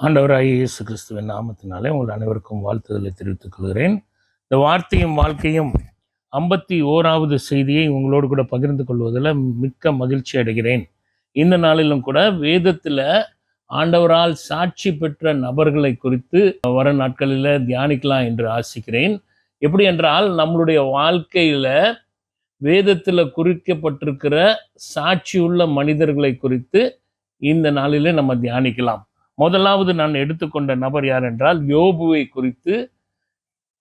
ஆண்டவராகிய இயேசு கிறிஸ்துவின் நாமத்தினாலே உங்கள் அனைவருக்கும் வாழ்த்துதலை தெரிவித்துக் கொள்கிறேன். இந்த வார்த்தையும் வாழ்க்கையும் 51வது செய்தியை உங்களோடு கூட பகிர்ந்து கொள்வதில் மிக்க மகிழ்ச்சி அடைகிறேன். இந்த நாளிலும் கூட வேதத்தில் ஆண்டவரால் சாட்சி பெற்ற நபர்களை குறித்து வர நாட்களில் தியானிக்கலாம் என்று ஆசிக்கிறேன். எப்படி என்றால், நம்மளுடைய வாழ்க்கையில் வேதத்தில் குறிக்கப்பட்டிருக்கிற சாட்சியுள்ள மனிதர்களை குறித்து இந்த நாளிலே நம்ம தியானிக்கலாம். முதலாவது நான் எடுத்துக்கொண்ட நபர் யார் என்றால், யோபுவை குறித்து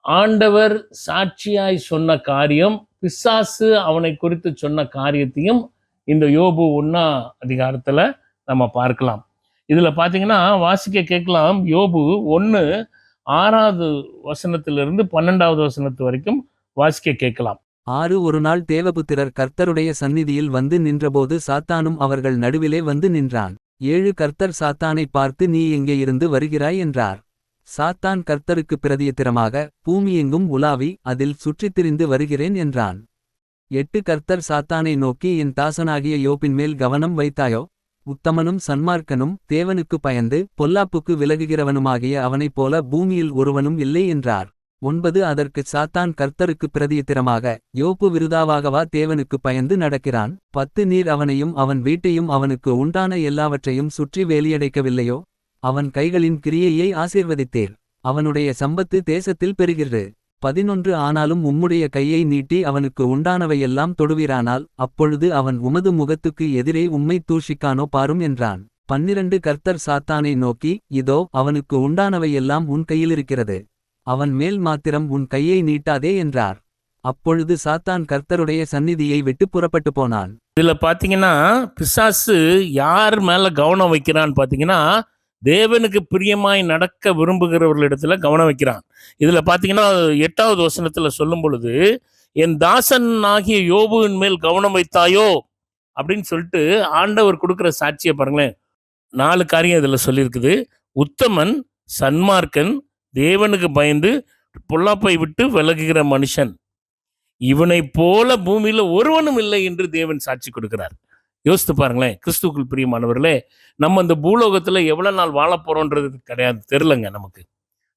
ஆண்டவர் சாட்சியாய் சொன்ன காரியம், பிசாசு அவனை குறித்து சொன்ன காரியத்தையும் இந்த யோபு 1ஆம் அதிகாரத்தில் நம்ம பார்க்கலாம். இதில் பார்த்தீங்கன்னா வாசிக்க கேட்கலாம். யோபு 1:6 வசனத்திலிருந்து 12வது வசனத்து வரைக்கும் வாசிக்க கேட்கலாம். 6 ஒரு நாள் தேவபுத்திரர் கர்த்தருடைய சந்நிதியில் வந்து நின்றபோது சாத்தானும் அவர்கள் நடுவிலே வந்து நின்றான். 7 கர்த்தர் சாத்தானை பார்த்து, நீ எங்கே இருந்து வருகிறாய் என்றார். சாத்தான் கர்த்தருக்கு பிரதியுத்தரமாக, பூமி எங்கும் உலாவி அதில் சுற்றித் திரிந்து வருகிறேன் என்றான். 8 கர்த்தர் சாத்தானை நோக்கி, என் தாசனாகிய யோபின் மேல் கவனம் வைத்தாயோ? உத்தமனும் சன்மார்க்கனும் தேவனுக்கு பயந்து பொல்லாப்புக்கு விலகுகிறவனுமாகிய அவனைப் போல பூமியில் ஒருவனும் இல்லை என்றார். 9 அதற்குச் சாத்தான் கர்த்தருக்கு பிரதியுத்தரமாக, யோபு விருதாவாகவா தேவனுக்கு பயந்து நடக்கிறான்? 10 நீர் அவனையும் அவன் வீட்டையும் அவனுக்கு உண்டான எல்லாவற்றையும் சுற்றி வேலியடைக்கவில்லையோ? அவன் கைகளின் கிரியையை ஆசீர்வதித்தீர். அவனுடைய சம்பத்து தேசத்தில் பெருகிறது. 11 ஆனாலும் உம்முடைய கையை நீட்டி அவனுக்கு உண்டானவையெல்லாம் தொடுவீரானால், அப்பொழுது அவன் உமது முகத்துக்கு எதிரே உம்மை தூஷிக்கானோ பாரும் என்றான். 12 கர்த்தர் சாத்தானை நோக்கி, இதோ அவனுக்கு உண்டானவையெல்லாம் உன் கையிலிருக்கிறது. அவன் மேல் மாத்திரம் உன் கையை நீட்டாதே என்றார். அப்பொழுது சாத்தான் கர்த்தருடைய சந்நிதியை விட்டு புறப்பட்டு போனான். இதுல பாத்தீங்கன்னா, பிசாசு யார் மேல கவனம் வைக்கிறான்னு பாத்தீங்கன்னா, தேவனுக்கு பிரியமாய் நடக்க விரும்புகிறவர்களிடத்துல கவனம் வைக்கிறான். இதுல பாத்தீங்கன்னா 8வது வசனத்துல சொல்லும் பொழுது, என் தாசன் ஆகிய யோபுவின் மேல் கவனம் வைத்தாயோ அப்படின்னு சொல்லிட்டு ஆண்டவர் கொடுக்கிற சாட்சியை பாருங்களேன். 4 காரியம் இதுல சொல்லியிருக்குது. உத்தமன், சன்மார்க்கன், தேவனுக்கு பயந்து பொல்லாப்பை விட்டு விலகுகிற மனுஷன், இவனை போல பூமியில ஒருவனும் இல்லை என்று தேவன் சாட்சி கொடுக்கிறார். யோசித்து பாருங்களேன். கிறிஸ்துவுக்குள் பிரியமானவர்களே, நம்ம இந்த பூலோகத்துல எவ்வளவு நாள் வாழ போறோன்றது கிடையாது, தெரிலங்க. நமக்கு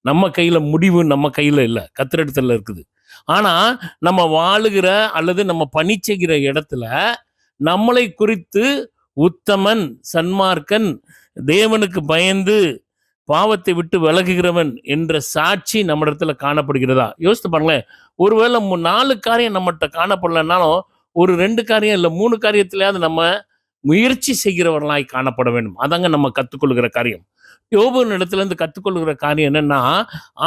நம்ம கையில முடிவு நம்ம கையில இல்லை, கத்திரிடத்துல இருக்குது. ஆனா நம்ம வாழுகிற அல்லது நம்ம பணி செய்கிற இடத்துல நம்மளை குறித்து உத்தமன், சன்மார்க்கன், தேவனுக்கு பயந்து பாவத்தை விட்டு விலகுகிறவன் என்ற சாட்சி நம்ம இடத்துல காணப்படுகிறதா? யோசித்து பாருங்களேன். ஒருவேளை 4 காரியம் நம்மகிட்ட காணப்படலைன்னாலும் ஒரு 2 காரியம் இல்லை 3 காரியத்திலேயாவது நம்ம முயற்சி செய்கிறவர்களாய் காணப்பட வேண்டும். அதாங்க நம்ம கற்றுக்கொள்கிற காரியம். யோபுவின் இடத்துலேருந்து கற்றுக்கொள்கிற காரியம் என்னன்னா,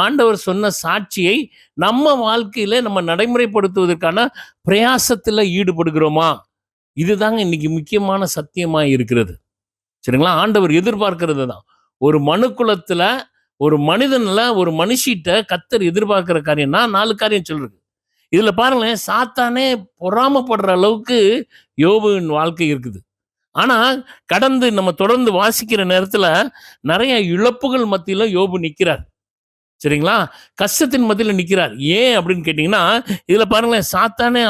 ஆண்டவர் சொன்ன சாட்சியை நம்ம வாழ்க்கையில நம்ம நடைமுறைப்படுத்துவதற்கான பிரயாசத்தில் ஈடுபடுகிறோமா? இதுதாங்க இன்னைக்கு முக்கியமான சத்தியமாக இருக்கிறது. சரிங்களா? ஆண்டவர் எதிர்பார்க்கிறது தான். ஒரு மனுக்குலத்துல ஒரு மனிதன்ல ஒரு மனுஷிட்ட கர்த்தர் எதிர்பார்க்கிற காரியம்னா 4 காரியம் சொல்றது. இதுல பாருங்களேன், சாத்தானே பொறாமப்படுற அளவுக்கு யோபுவின் வாழ்க்கை இருக்குது. ஆனா கடந்து நம்ம தொடர்ந்து வாசிக்கிற நேரத்துல நிறைய இழப்புகள் மத்தியில யோபு நிற்கிறார். சரிங்களா? கஷ்டத்தின் மத்தியில நிற்கிறார். ஏன் அப்படின்னு கேட்டீங்கன்னா, இதுல பாருங்களேன், சாத்தானே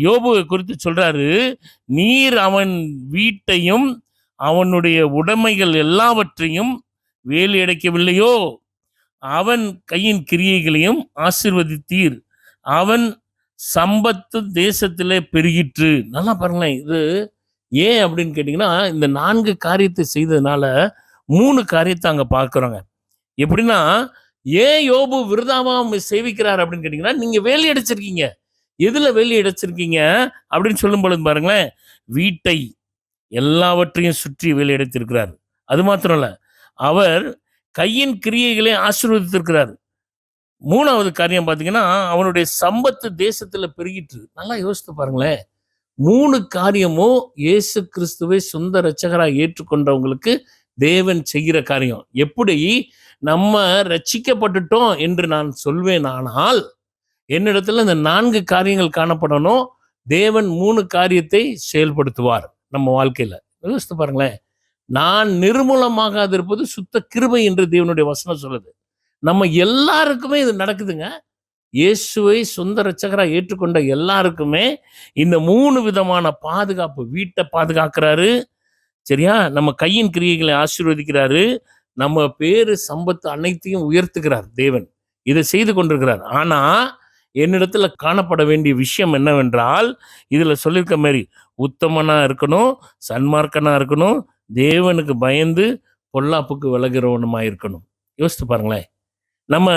யோபுவை குறித்து சொல்றாரு, நீர் அவன் வீட்டையும் அவனுடைய உடைமைகள் எல்லாவற்றையும் வேலி அடைக்கவில்லையோ? அவன் கையின் கிரியைகளையும் ஆசீர்வதித்தீர். அவன் சம்பத்து தேசத்திலே பெருகிற்று. நல்லா பாருங்களேன். இது ஏன் அப்படின்னு கேட்டிங்கன்னா, இந்த 4 காரியத்தை செய்ததுனால 3 காரியத்தை அங்கே பார்க்குறோங்க. எப்படின்னா, ஏன் யோபு விருதாவாக சேவிக்கிறார் அப்படின்னு கேட்டிங்கன்னா, நீங்கள் வேலி அடைச்சிருக்கீங்க. எதில் வேலி அடைச்சிருக்கீங்க அப்படின்னு சொல்லும் பொழுது பாருங்களேன், வீட்டை எல்லாவற்றையும் சுற்றி வேலையடைத்திருக்கிறார். அது மாத்திரம் இல்ல, அவர் கையின் கிரியைகளை ஆசீர்வதித்திருக்கிறார். 3வது காரியம் பார்த்தீங்கன்னா, அவனுடைய சம்பத்து தேசத்துல பெருகிற்று. நல்லா யோசித்து பாருங்களேன். 3 காரியமும் இயேசு கிறிஸ்துவை சொந்த இரட்சகராக ஏற்றுக்கொண்டவங்களுக்கு தேவன் செய்கிற காரியம். எப்படி நம்ம ரட்சிக்கப்பட்டுட்டோம் என்று நான் சொல்வேன், ஆனால் என்னிடத்துல இந்த 4 காரியங்கள் காணப்படணும். தேவன் 3 காரியத்தை செயல்படுத்துவார் நம்ம வாழ்க்கையில. யோசித்து பாருங்களேன். நான் நிர்மூலமாகாது இருப்பது சுத்த கிருபை என்று தேவனுடைய வசனம் சொல்லுது. நம்ம எல்லாருக்குமே இது நடக்குதுங்க. இயேசுவை சொந்த இரட்சகராக ஏற்றுக்கொண்ட எல்லாருக்குமே இந்த 3 விதமான பாதுகாப்பு. வீட்டை பாதுகாக்கிறாரு, சரியா? நம்ம கையின் கிரியைகளை ஆசீர்வதிக்கிறாரு, நம்ம பேரு சம்பத்து அனைத்தையும் உயர்த்துகிறார் தேவன். இதை செய்து கொண்டிருக்கிறார். ஆனா என்னிடத்துல காணப்பட வேண்டிய விஷயம் என்னவென்றால், இதுல சொல்லியிருக்க மாதிரி உத்தமனா இருக்கணும், சன்மார்க்கனா இருக்கணும், தேவனுக்கு பயந்து பொல்லாப்புக்கு விலகிறவனுமா இருக்கணும். யோசித்து பாருங்களேன். நம்ம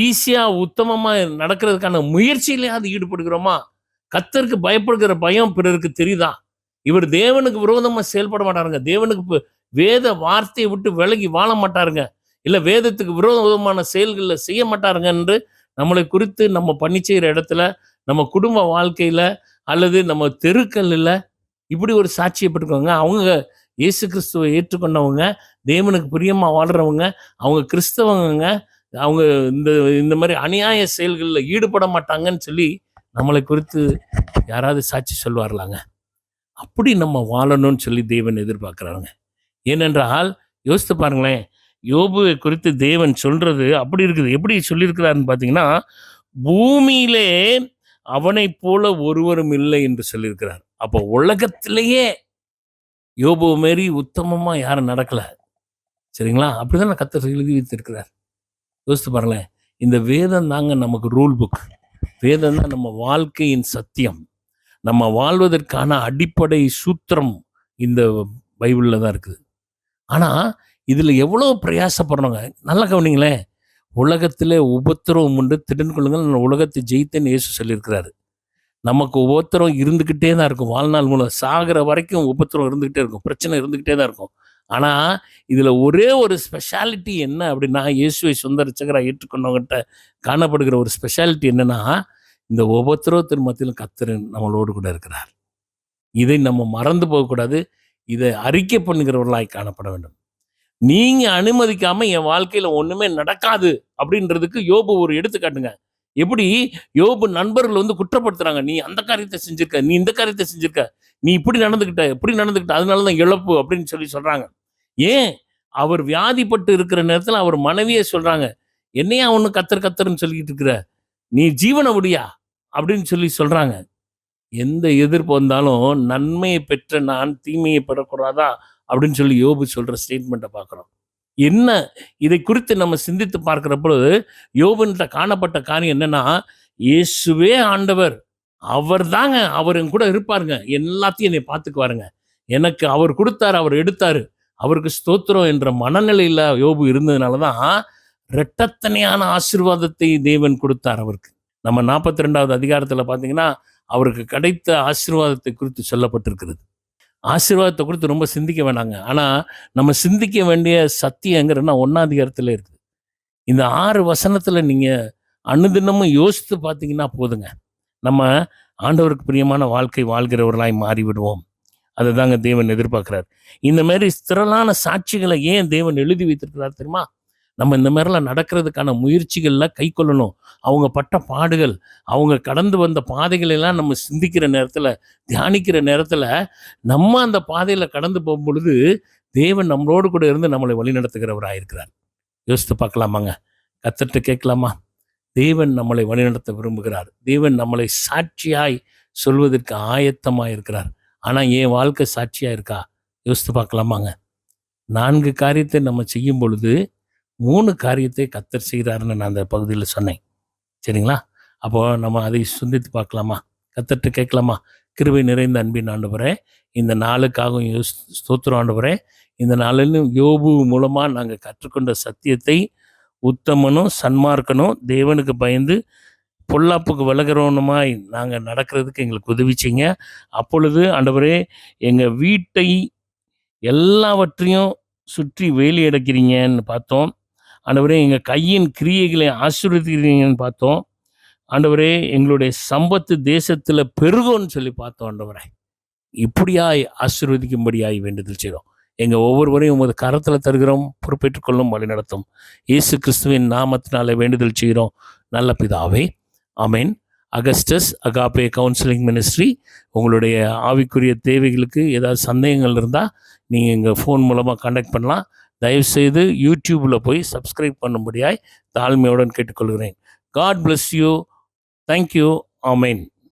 ஈஸியா உத்தமமா நடக்கிறதுக்கான முயற்சியிலேயாவது ஈடுபடுகிறோமா? கர்த்தருக்கு பயப்படுகிற பயம் பிறருக்கு தெரியுதா? இவர் தேவனுக்கு விரோதமா செயல்பட மாட்டாருங்க. தேவனுக்கு வேத வார்த்தையை விட்டு விலகி வாழ மாட்டாருங்க. இல்ல வேதத்துக்கு விரோதமான செயல்கள்ல செய்ய மாட்டாருங்க என்று நம்மளை குறித்து நம்ம பணி செய்கிற இடத்துல, நம்ம குடும்ப வாழ்க்கையில, அல்லது நம்ம தெருக்கள்ல இப்படி ஒரு சாட்சியை பெற்றுக்கோங்க. அவங்க இயேசு கிறிஸ்துவை ஏற்றுக்கொண்டவங்க, தேவனுக்கு பிரியமா வாழ்றவங்க, அவங்க கிறிஸ்தவங்க, அவங்க இந்த இந்த மாதிரி அநியாய செயல்கள்ல ஈடுபட மாட்டாங்கன்னு சொல்லி நம்மளை குறித்து யாராவது சாட்சி சொல்வார்களாங்க? அப்படி நம்ம வாழணும்னு சொல்லி தேவன் எதிர்பார்க்கிறாங்க. ஏனென்றால் யோசித்து பாருங்களேன், யோபுவை குறித்து தேவன் சொல்றது அப்படி இருக்குது. எப்படி சொல்லியிருக்கிறாருன்னு பார்த்தீங்கன்னா, பூமியிலே அவனைப் போல ஒருவரும் இல்லை என்று சொல்லியிருக்கிறார். அப்போ உலகத்திலேயே யோபு மாரி உத்தமமா யாரும் நடக்கல. சரிங்களா? அப்படிதான் கர்த்தர் எழுதி வைத்திருக்கிறார். யோசித்து பாருங்களேன். இந்த வேதம் தாங்க நமக்கு ரூல் புக். வேதம் தான் நம்ம வாழ்க்கையின் சத்தியம். நம்ம வாழ்வதற்கான அடிப்படை சூத்திரம் இந்த பைபிள்ல தான் இருக்குது. ஆனா இதுல எவ்வளோ பிரயாசப்படுறோங்க. நல்லா கவனிங்களேன். உலகத்திலே உபத்திரவம் உண்டு, திடன் கொள்ளுங்கள், நான் உலகத்தை ஜெயித்தேன்னு இயேசு சொல்லியிருக்கிறாரு. நமக்கு உபத்திரம் இருந்துக்கிட்டே தான் இருக்கும். வாழ்நாள் மூலம் சாகிற வரைக்கும் உபத்திரம் இருந்துக்கிட்டே இருக்கும், பிரச்சனை இருந்துக்கிட்டே தான் இருக்கும். ஆனா இதுல ஒரே ஒரு ஸ்பெஷாலிட்டி என்ன அப்படின்னா, இயேசுவை சொந்த ரட்சகரா ஏற்றுக்கொண்டவங்ககிட்ட காணப்படுகிற ஒரு ஸ்பெஷாலிட்டி என்னன்னா, இந்த உபத்திரவத்தின் மத்தியிலும் கர்த்தர் நம்மளோடு கூட இருக்கிறார். இதை நம்ம மறந்து போகக்கூடாது. இதை அறிக்கை பண்ணுகிறவர்களாய் காணப்பட வேண்டும். நீங்க அனுமதிக்காம என் வாழ்க்கையில ஒண்ணுமே நடக்காது அப்படின்றதுக்கு யோபு ஒரு எடுத்துக்காட்டுங்க. எப்படி யோபு நண்பர்கள் வந்து குற்றப்படுத்துறாங்க. நீ அந்த காரியத்தை செஞ்சிருக்க, நீ இந்த காரியத்தை செஞ்சிருக்க, நீ இப்படி நடந்துக்கிட்ட, இப்படி நடந்துக்கிட்ட, அதனாலதான் இழப்பு அப்படின்னு சொல்லி சொல்றாங்க. ஏன்? அவர் வியாதிப்பட்டு இருக்கிற நேரத்துல அவர் மனைவியே சொல்றாங்க, என்னையா ஒண்ணு கத்தர் கத்தர்ன்னு சொல்லிட்டு இருக்கிற, நீ ஜீவனை விடியா அப்படின்னு சொல்லி சொல்றாங்க. எந்த எதிர்ப்பு வந்தாலும் நன்மையை பெற்ற நான் தீமையை பெறக்கூடாதா அப்படின்னு சொல்லி யோபு சொல்ற ஸ்டேட்மெண்ட்டை பார்க்குறோம். என்ன இதை குறித்து நம்ம சிந்தித்து பார்க்கிற பொழுது யோபுன்கிட்ட காணப்பட்ட காரியம் என்னன்னா, இயேசுவே ஆண்டவர், அவர் தாங்க, அவர் என் கூட இருப்பாருங்க, எல்லாத்தையும் என்னை பார்த்துக்குவாருங்க, எனக்கு அவர் கொடுத்தாரு, அவர் எடுத்தாரு, அவருக்கு ஸ்தோத்திரம் என்ற மனநிலையில் யோபு இருந்ததுனால தான் இரட்டத்தனையான ஆசீர்வாதத்தை தேவன் கொடுத்தார் அவருக்கு. நம்ம 42வது அதிகாரத்தில் பார்த்தீங்கன்னா அவருக்கு கிடைத்த ஆசீர்வாதத்தை குறித்து சொல்லப்பட்டிருக்கிறது. ஆசீர்வாதத்தை குறித்து ரொம்ப சிந்திக்க வேணாங்க. ஆனால் நம்ம சிந்திக்க வேண்டிய சத்தியங்கிறன்னா 1ஆம் அதிகாரத்தில் இருக்குது. இந்த 6 வசனத்தில் நீங்கள் அனுதினமும் யோசித்து பார்த்தீங்கன்னா போதுங்க, நம்ம ஆண்டவருக்கு பிரியமான வாழ்க்கை வாழ்கிறவர்களாய் மாறிவிடுவோம். அதை தாங்க தேவன் எதிர்பார்க்குறார். இந்த மாதிரி திரளான சாட்சிகளை ஏன் தேவன் எழுதி வைத்திருக்கிறார் தெரியுமா? நம்ம இந்த மாதிரிலாம் நடக்கிறதுக்கான முயற்சிகளில் கை கொள்ளணும். அவங்க பட்ட பாடுகள், அவங்க கடந்து வந்த பாதைகளெல்லாம் நம்ம சிந்திக்கிற நேரத்தில், தியானிக்கிற நேரத்தில், நம்ம அந்த பாதையில் கடந்து போகும் பொழுது தேவன் நம்மளோடு கூட இருந்து நம்மளை வழிநடத்துகிறவராக இருக்கிறார். யோசித்து பார்க்கலாமாங்க? கர்த்தர்ட்ட கேட்கலாமா? தேவன் நம்மளை வழிநடத்த விரும்புகிறார். தேவன் நம்மளை சாட்சியாய் சொல்வதற்கு ஆயத்தமாக இருக்கிறார். ஆனால் என் வாழ்க்கை சாட்சியாக இருக்கா? யோசித்து பார்க்கலாமாங்க? 4 காரியத்தை நம்ம செய்யும் பொழுது 3 காரியத்தை கர்த்தர் செய்கிறாருன்னு நான் அந்த பகுதியில் சொன்னேன். சரிங்களா? அப்போ நம்ம அதை சிந்தித்து பார்க்கலாமா? கர்த்தர்ட்ட கேட்கலாமா? கிருபை நிறைந்த அன்பின் ஆண்டவரே, இந்த நாளுக்காகவும் ஸ்தோத்திரம் ஆண்டவரே. இந்த நாளிலும் யோபு மூலமாக நாங்கள் கற்றுக்கொண்ட சத்தியத்தை உத்தமனும் சன்மார்க்கனும் தேவனுக்கு பயந்து பொல்லாப்புக்கு விலகிறவனுமாய் நாங்கள் நடக்கிறதுக்கு எங்களுக்கு உதவி செய்யுங்க. அப்பொழுது ஆண்டவரே, எங்கள் வீட்டை எல்லாவற்றையும் சுற்றி வேலி அடைக்கிறீங்கன்னு பார்த்தோம். ஆண்டவரே, எங்கள் கையின் கிரியைகளை ஆசீர்வதிக்கிறீங்கன்னு பார்த்தோம். ஆண்டவரே, எங்களுடைய சம்பத்து தேசத்தில் பெருகும்னு சொல்லி பார்த்தோம். ஆண்டவரே, இப்படியாய் ஆசீர்வதிக்கும்படியாய் வேண்டுதல் செய்கிறோம். எங்கள் ஒவ்வொருவரையும் உமது கரத்தில் தருகிறோம், பொறுப்பேற்றுக் கொள்ளும், வழி நடத்தும். இயேசு கிறிஸ்துவின் நாமத்தினாலே வேண்டுதல் செய்கிறோம் நல்ல பிதாவே, ஆமென். Augustus Agape counselling ministry. உங்களுடைய ஆவிக்குரிய தேவைகளுக்கு ஏதாவது சந்தேகங்கள் இருந்தால் நீங்கள் எங்கள் ஃபோன் மூலமாக கான்டாக்ட் பண்ணலாம். தயவுசெய்து யூடியூப்பில் போய் சப்ஸ்கிரைப் பண்ணும்படியாய் தாழ்மையுடன் கேட்டுக்கொள்கிறேன். God bless you. Thank you. Amen.